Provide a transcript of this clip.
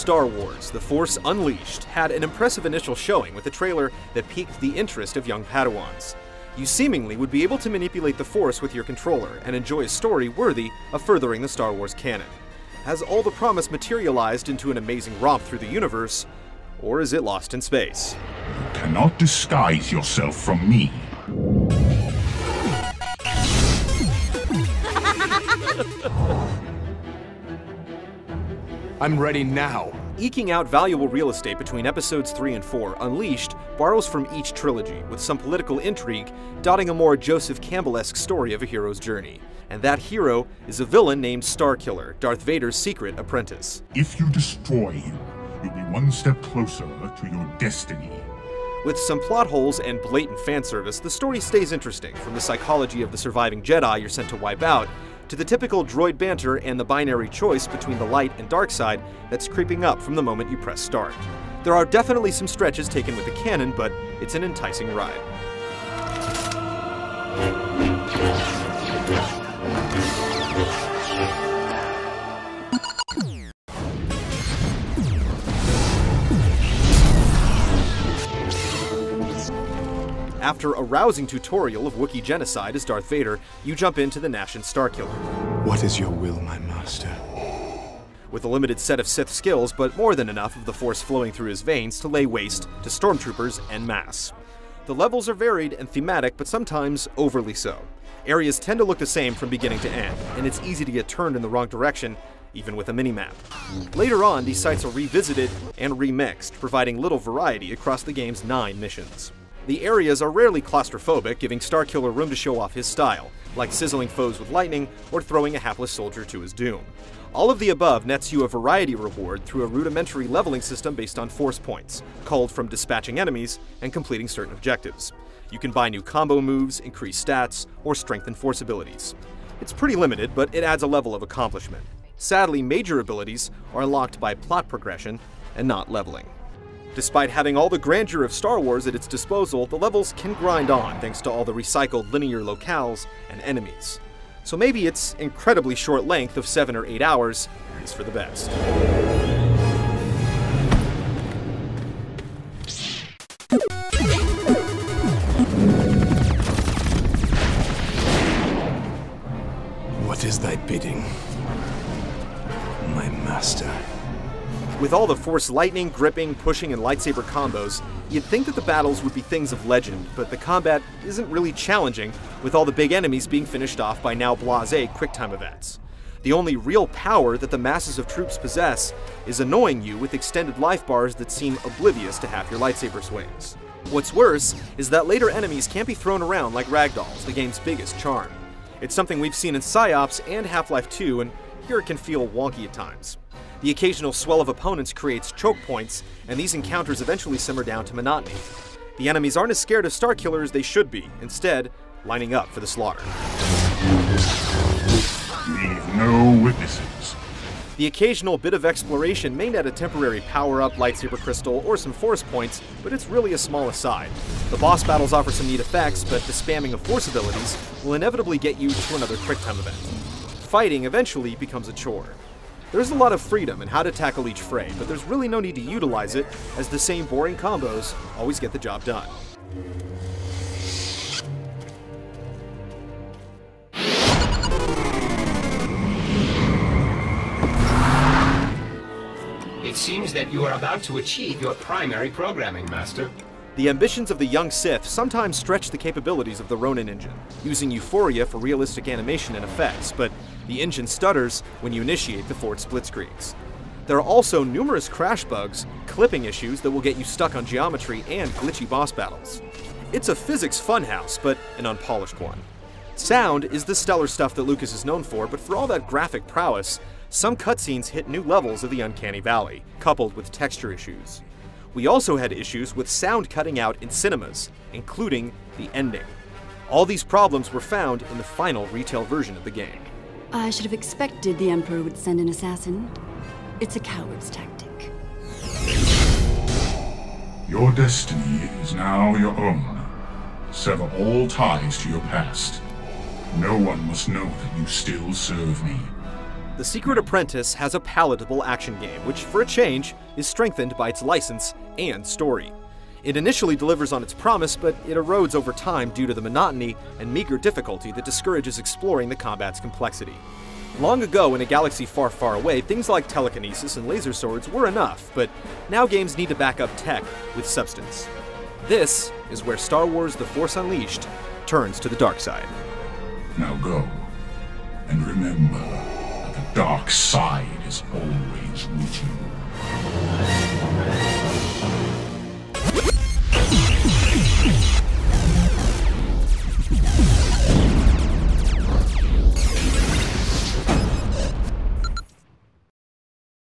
Star Wars: The Force Unleashed had an impressive initial showing with a trailer that piqued the interest of young Padawans. You seemingly would be able to manipulate the Force with your controller and enjoy a story worthy of furthering the Star Wars canon. Has all the promise materialized into an amazing romp through the universe, or is it lost in space? You cannot disguise yourself from me. I'm ready now. Eking out valuable real estate between episodes 3 and 4, Unleashed borrows from each trilogy, with some political intrigue dotting a more Joseph Campbell-esque story of a hero's journey. And that hero is a villain named Starkiller, Darth Vader's secret apprentice. If you destroy him, you'll be one step closer to your destiny. With some plot holes and blatant fan service, the story stays interesting, from the psychology of the surviving Jedi you're sent to wipe out, to the typical droid banter and the binary choice between the light and dark side that's creeping up from the moment you press start. There are definitely some stretches taken with the canon, but it's an enticing ride. After a rousing tutorial of Wookiee genocide as Darth Vader, you jump into the Nation Starkiller. What is your will, my master? With a limited set of Sith skills, but more than enough of the Force flowing through his veins to lay waste to stormtroopers en masse. The levels are varied and thematic, but sometimes overly so. Areas tend to look the same from beginning to end, and it's easy to get turned in the wrong direction, even with a minimap. Later on, these sites are revisited and remixed, providing little variety across the game's 9 missions. The areas are rarely claustrophobic, giving Starkiller room to show off his style, like sizzling foes with lightning or throwing a hapless soldier to his doom. All of the above nets you a variety reward through a rudimentary leveling system based on force points, culled from dispatching enemies and completing certain objectives. You can buy new combo moves, increase stats, or strengthen force abilities. It's pretty limited, but it adds a level of accomplishment. Sadly, major abilities are unlocked by plot progression and not leveling. Despite having all the grandeur of Star Wars at its disposal, the levels can grind on thanks to all the recycled linear locales and enemies. So maybe its incredibly short length of 7 or 8 hours is for the best. What is thy bidding, my master? With all the Force lightning, gripping, pushing, and lightsaber combos, you'd think that the battles would be things of legend, but the combat isn't really challenging, with all the big enemies being finished off by now blasé QuickTime events. The only real power that the masses of troops possess is annoying you with extended life bars that seem oblivious to half your lightsaber swings. What's worse is that later enemies can't be thrown around like ragdolls, the game's biggest charm. It's something we've seen in Psyops and Half-Life 2, and here it can feel wonky at times. The occasional swell of opponents creates choke points, and these encounters eventually simmer down to monotony. The enemies aren't as scared of Starkiller as they should be, instead, lining up for the slaughter. Leave no witnesses. The occasional bit of exploration may net a temporary power-up, lightsaber crystal, or some force points, but it's really a small aside. The boss battles offer some neat effects, but the spamming of force abilities will inevitably get you to another QuickTime event. Fighting eventually becomes a chore. There's a lot of freedom in how to tackle each fray, but there's really no need to utilize it, as the same boring combos always get the job done. It seems that you are about to achieve your primary programming, Master. The ambitions of the young Sith sometimes stretch the capabilities of the Ronin engine, using Euphoria for realistic animation and effects, but the engine stutters when you initiate the forward split screens. There are also numerous crash bugs, clipping issues that will get you stuck on geometry, and glitchy boss battles. It's a physics funhouse, but an unpolished one. Sound is the stellar stuff that Lucas is known for, but for all that graphic prowess, some cutscenes hit new levels of the uncanny valley, coupled with texture issues. We also had issues with sound cutting out in cinemas, including the ending. All these problems were found in the final retail version of the game. I should have expected the Emperor would send an assassin. It's a coward's tactic. Your destiny is now your own. Sever all ties to your past. No one must know that you still serve me. The Secret Apprentice has a palatable action game, which, for a change, is strengthened by its license and story. It initially delivers on its promise, but it erodes over time due to the monotony and meager difficulty that discourages exploring the combat's complexity. Long ago, in a galaxy far, far away, things like telekinesis and laser swords were enough, but now games need to back up tech with substance. This is where Star Wars: The Force Unleashed turns to the dark side. Now go, and remember that the dark side is always with you.